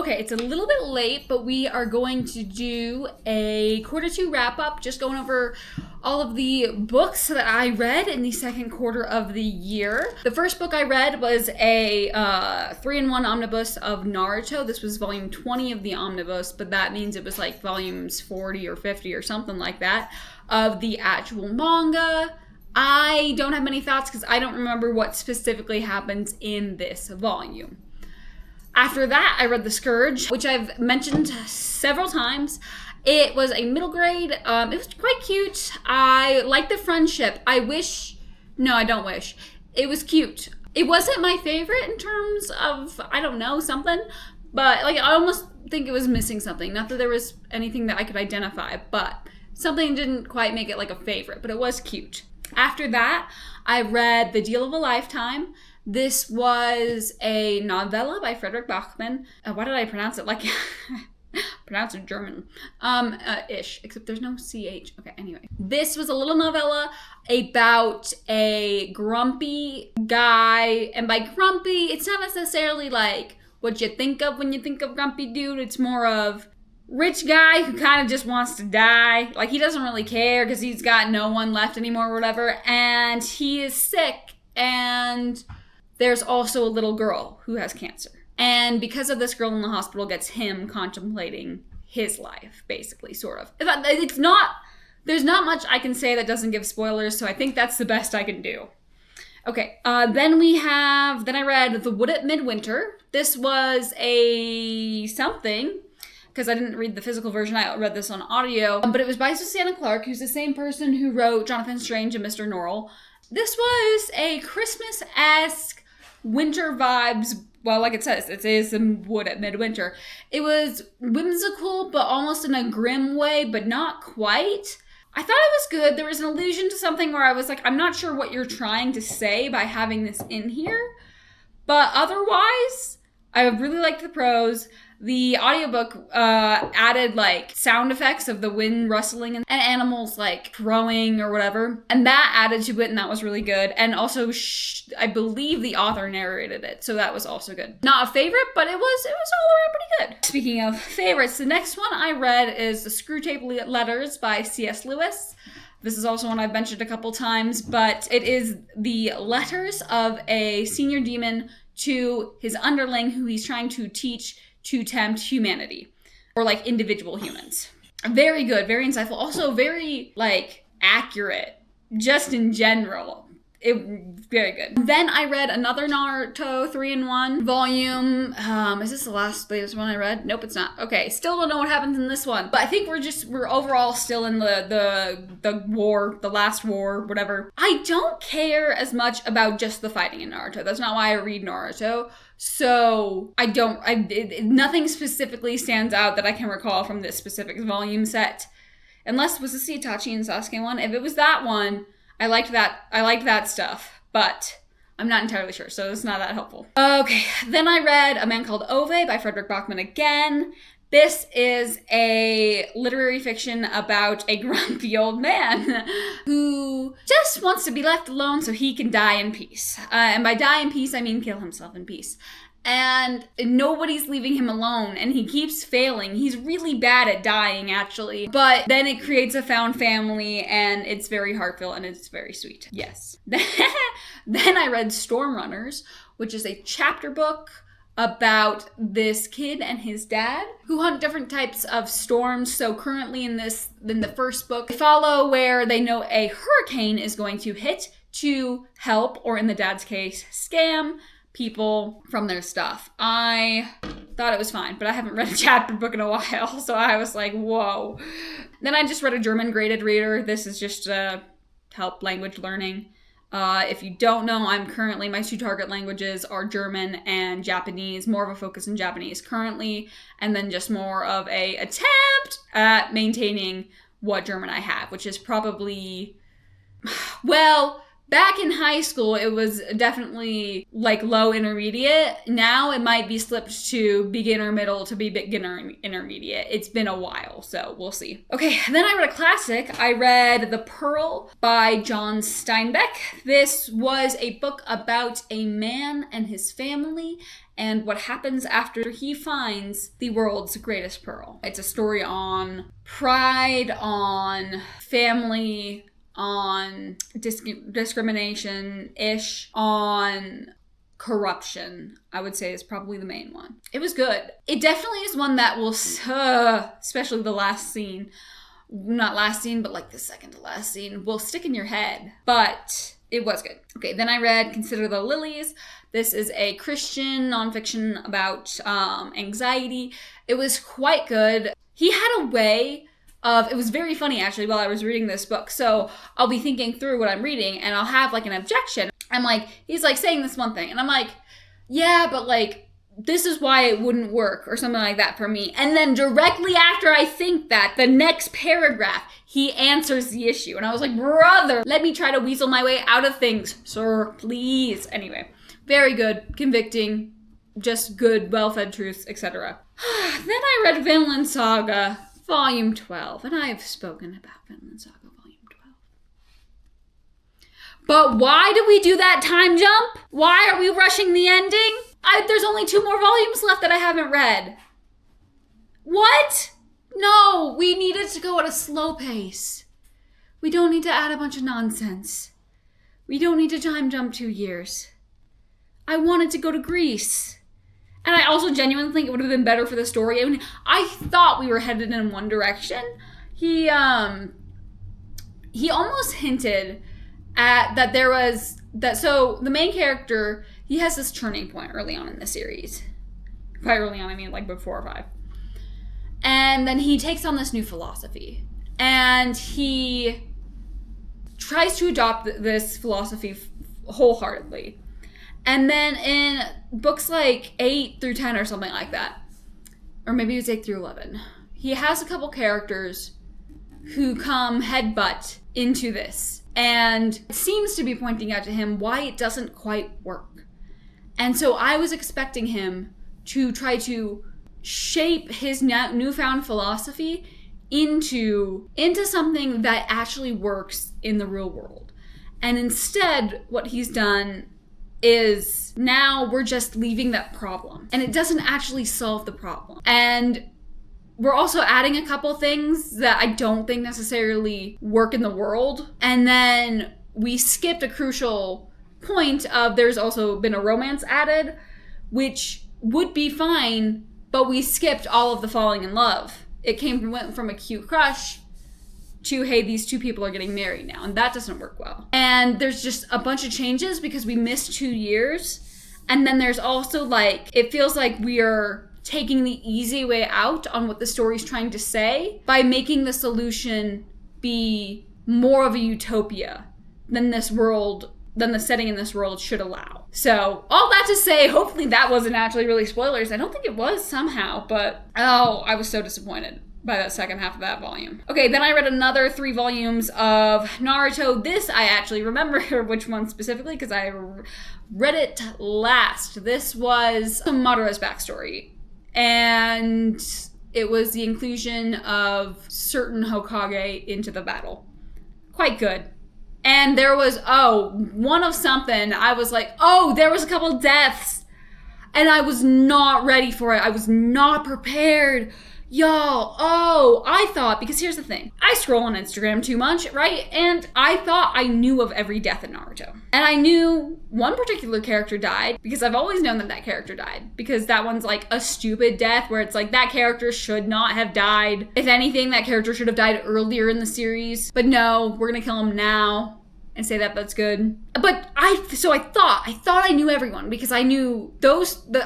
Okay, it's a little bit late, but we are going to do a quarter 2 wrap up, just going over all of the books that I read in the second quarter of the year. The first book I read was a 3-in-1 omnibus of Naruto. This was volume 20 of the omnibus, but that means it was like volumes 40 or 50 or something like that of the actual manga. I don't have many thoughts because I don't remember what specifically happens in this volume. After that, I read The Scourge, which I've mentioned several times. It was a middle grade. It was quite cute. I liked the friendship. I don't wish. It was cute. It wasn't my favorite in terms of, I don't know, something. But like, I almost think it was missing something. Not that there was anything that I could identify, but something didn't quite make it like a favorite. But it was cute. After that, I read The Deal of a Lifetime. This was a novella by Fredrik Bakman. Why did I pronounce it like... pronounce it German. Ish. Except there's no CH. Okay, anyway. This was a little novella about a grumpy guy. And by grumpy, it's not necessarily like what you think of when you think of grumpy dude. It's more of rich guy who kind of just wants to die. Like, he doesn't really care because he's got no one left anymore or whatever. And he is sick. And there's also a little girl who has cancer. And because of this girl in the hospital gets him contemplating his life, basically, sort of. There's not much I can say that doesn't give spoilers, so I think that's the best I can do. Okay, then I read The Wood at Midwinter. This was a something, because I didn't read the physical version, I read this on audio, but it was by Susanna Clarke, who's the same person who wrote Jonathan Strange and Mr. Norrell. This was a Christmas-esque winter vibes. Well, like it says, it is The Wood at Midwinter. It was whimsical, but almost in a grim way, but not quite. I thought it was good. There was an allusion to something where I was like, I'm not sure what you're trying to say by having this in here. But otherwise, I really liked the prose. The audiobook added like sound effects of the wind rustling and animals like crowing or whatever. And that added to it, and that was really good. And also, I believe the author narrated it, so that was also good. Not a favorite, but it was all around pretty good. Speaking of favorites, the next one I read is The Screwtape Letters by C.S. Lewis. This is also one I've mentioned a couple times, but it is the letters of a senior demon to his underling who he's trying to teach to tempt humanity, or like individual humans. Very good, very insightful, also very like accurate, just in general. Very good. Then I read another Naruto 3-in-1 volume. Is this the latest one I read? Nope, it's not. Okay, still don't know what happens in this one. But I think we're overall still in the war, the last war, whatever. I don't care as much about just the fighting in Naruto. That's not why I read Naruto. So nothing specifically stands out that I can recall from this specific volume set. Unless, was this the Itachi and Sasuke one? If it was that one, I liked that stuff, but I'm not entirely sure, so it's not that helpful. Okay, then I read A Man Called Ove by Fredrik Bakman again. This is a literary fiction about a grumpy old man who just wants to be left alone so he can die in peace. And by die in peace, I mean kill himself in peace. And nobody's leaving him alone, and he keeps failing. He's really bad at dying, actually. But then it creates a found family, and it's very heartfelt, and it's very sweet. Yes. Then I read Storm Runners, which is a chapter book about this kid and his dad who hunt different types of storms. So currently in the first book, they follow where they know a hurricane is going to hit to help, or in the dad's case, scam people from their stuff. I thought it was fine, but I haven't read a chapter book in a while, so I was like, whoa. Then I just read a German graded reader. This is just to help language learning. If you don't know, my 2 target languages are German and Japanese, more of a focus in Japanese currently, and then just more of a attempt at maintaining what German I have, which is probably, well, back in high school, it was definitely like low intermediate. Now it might be slipped to beginner middle to be beginner intermediate. It's been a while, so we'll see. Okay, then I read a classic. I read The Pearl by John Steinbeck. This was a book about a man and his family and what happens after he finds the world's greatest pearl. It's a story on pride, on family, on discrimination-ish, on corruption, I would say is probably the main one. It was good. It definitely is one that will, especially the last scene, not last scene, but like the second to last scene, will stick in your head. But it was good. Okay, then I read Consider the Lilies. This is a Christian nonfiction about anxiety. It was quite good. He had a way of, it was very funny actually while I was reading this book. So I'll be thinking through what I'm reading and I'll have like an objection. I'm like, he's like saying this one thing and I'm like, yeah, but like, this is why it wouldn't work or something like that for me. And then directly after I think that, the next paragraph, he answers the issue. And I was like, brother, let me try to weasel my way out of things, sir, please. Anyway, very good, convicting, just good, well-fed truths, etc. Then I read Vinland Saga, Volume 12. And I have spoken about Vinland Saga, Volume 12. But why do we do that time jump? Why are we rushing the ending? There's only 2 more volumes left that I haven't read. What? No, we needed to go at a slow pace. We don't need to add a bunch of nonsense. We don't need to time jump 2 years. I wanted to go to Greece. And I also genuinely think it would have been better for the story. I mean, I thought we were headed in one direction. He almost hinted at that there was that. So the main character, he has this turning point early on in the series. By early on, I mean like before 4 or 5. And then he takes on this new philosophy. And he tries to adopt this philosophy wholeheartedly. And then in books like 8 through 10 or something like that, or maybe it was 8 through 11, he has a couple characters who come headbutt into this. And it seems to be pointing out to him why it doesn't quite work. And so I was expecting him to try to shape his newfound philosophy into something that actually works in the real world. And instead, what he's done is now we're just leaving that problem. And it doesn't actually solve the problem. And we're also adding a couple things that I don't think necessarily work in the world. And then we skipped a crucial point of there's also been a romance added, which would be fine, but we skipped all of the falling in love. It went from a cute crush to, hey, these 2 people are getting married now, and that doesn't work well. And there's just a bunch of changes because we missed 2 years. And then there's also like, it feels like we are taking the easy way out on what the story's trying to say by making the solution be more of a utopia than the setting in this world should allow. So all that to say, hopefully that wasn't actually really spoilers. I don't think it was somehow, but I was so disappointed by that second half of that volume. Okay, then I read another 3 volumes of Naruto. This I actually remember which one specifically because I read it last. This was Madara's backstory. And it was the inclusion of certain Hokage into the battle. Quite good. And there was, one of something. I was like, there was a couple deaths. And I was not ready for it. I was not prepared. Y'all, I thought, because here's the thing. I scroll on Instagram too much, right? And I thought I knew of every death in Naruto. And I knew one particular character died, because I've always known that character died. Because that one's like a stupid death, where it's like, that character should not have died. If anything, that character should have died earlier in the series. But no, we're gonna kill him now. And say that that's good. But I thought I knew everyone, because I knew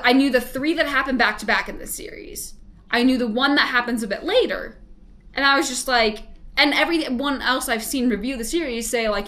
I knew the 3 that happened back to back in this series. I knew the one that happens a bit later. And I was just like, and everyone else I've seen review the series say like,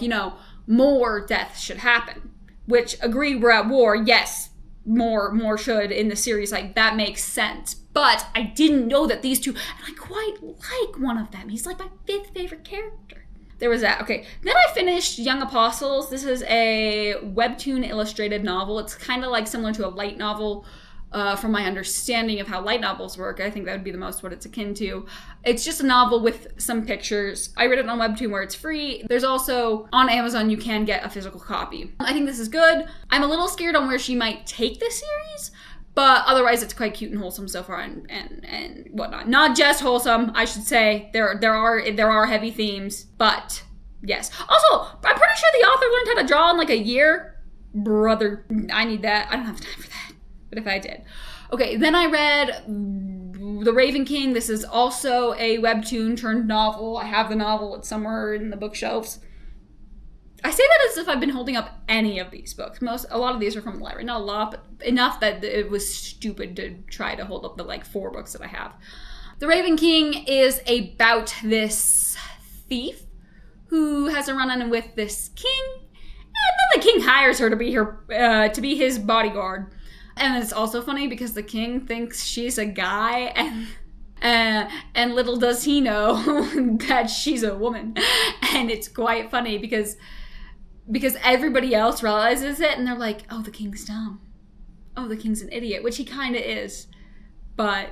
more deaths should happen. Which, agree, we're at war. Yes, more should in the series. Like, that makes sense. But I didn't know that these 2, and I quite like one of them. He's like my 5th favorite character. there was that. Okay, then I finished Young Apostles. This is a webtoon illustrated novel. It's kind of like similar to a light novel. From my understanding of how light novels work, I think that would be the most what it's akin to. It's just a novel with some pictures. I read it on Webtoon where it's free. There's also, on Amazon, you can get a physical copy. I think this is good. I'm a little scared on where she might take this series, but otherwise it's quite cute and wholesome so far and whatnot. Not just wholesome, I should say. There are heavy themes, but yes. Also, I'm pretty sure the author learned how to draw in like a year. Brother, I need that. I don't have time for that. But if I did. Okay, then I read The Raven King. This is also a webtoon turned novel. I have the novel. It's somewhere in the bookshelves. I say that as if I've been holding up any of these books. A lot of these are from the library. Not a lot, but enough that it was stupid to try to hold up the like 4 books that I have. The Raven King is about this thief who has a run-in with this king. And then the king hires her to be his bodyguard. And it's also funny because the king thinks she's a guy, and little does he know that she's a woman. And it's quite funny because everybody else realizes it, and they're like, oh, the king's dumb. Oh, the king's an idiot, which he kind of is. But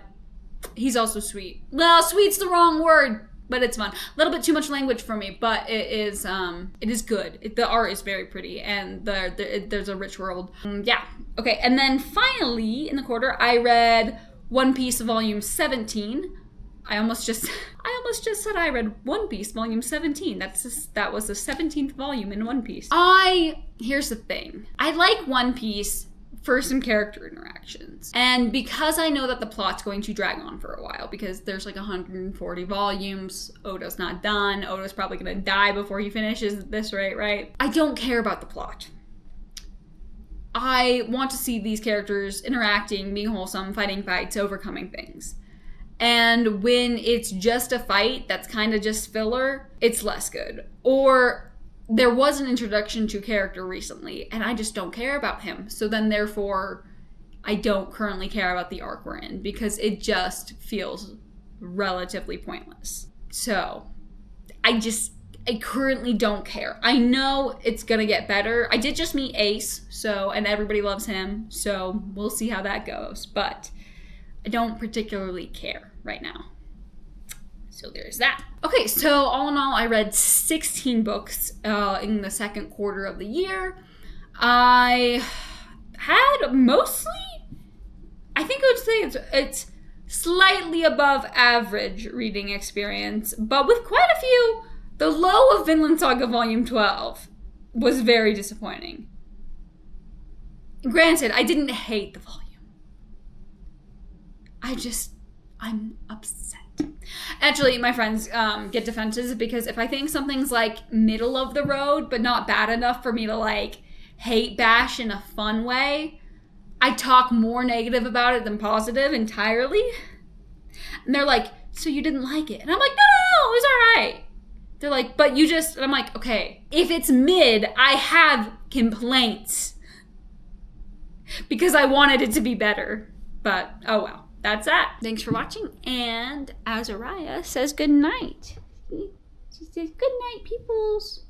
he's also sweet. Well, sweet's the wrong word, but it's fun. A little bit too much language for me, but it is good. The art is very pretty, and there's a rich world. Yeah. Okay, and then finally, in the quarter, I read One Piece Volume 17. I almost just said I read One Piece Volume 17. That was the 17th volume in One Piece. Here's the thing. I like One Piece for some character interactions. And because I know that the plot's going to drag on for a while, because there's like 140 volumes, Oda's not done, Oda's probably gonna die before he finishes at this rate, right? I don't care about the plot. I want to see these characters interacting, being wholesome, fighting fights, overcoming things. And when it's just a fight that's kind of just filler, it's less good. Or there was an introduction to character recently, and I just don't care about him. So then, therefore, I don't currently care about the arc we're in, because it just feels relatively pointless. So, I currently don't care. I know it's gonna get better. I did just meet Ace, and everybody loves him, so we'll see how that goes. But I don't particularly care right now. So there's that. Okay, so all in all, I read 16 books in the second quarter of the year. I had mostly, I think I would say it's slightly above average reading experience, but with quite a few. The low of Vinland Saga Volume 12 was very disappointing. Granted, I didn't hate the volume. I'm upset. Actually, my friends get defensive because if I think something's like middle of the road, but not bad enough for me to like hate bash in a fun way, I talk more negative about it than positive entirely. And they're like, so you didn't like it? And I'm like, no, it was all right. They're like, but you just, and I'm like, okay, if it's mid, I have complaints because I wanted it to be better, but oh well. That's that. Thanks for watching, and Azariah says good night. She says good night, peoples.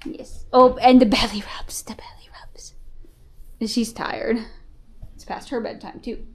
Yes. Oh, and the belly rubs. She's tired. It's past her bedtime, too.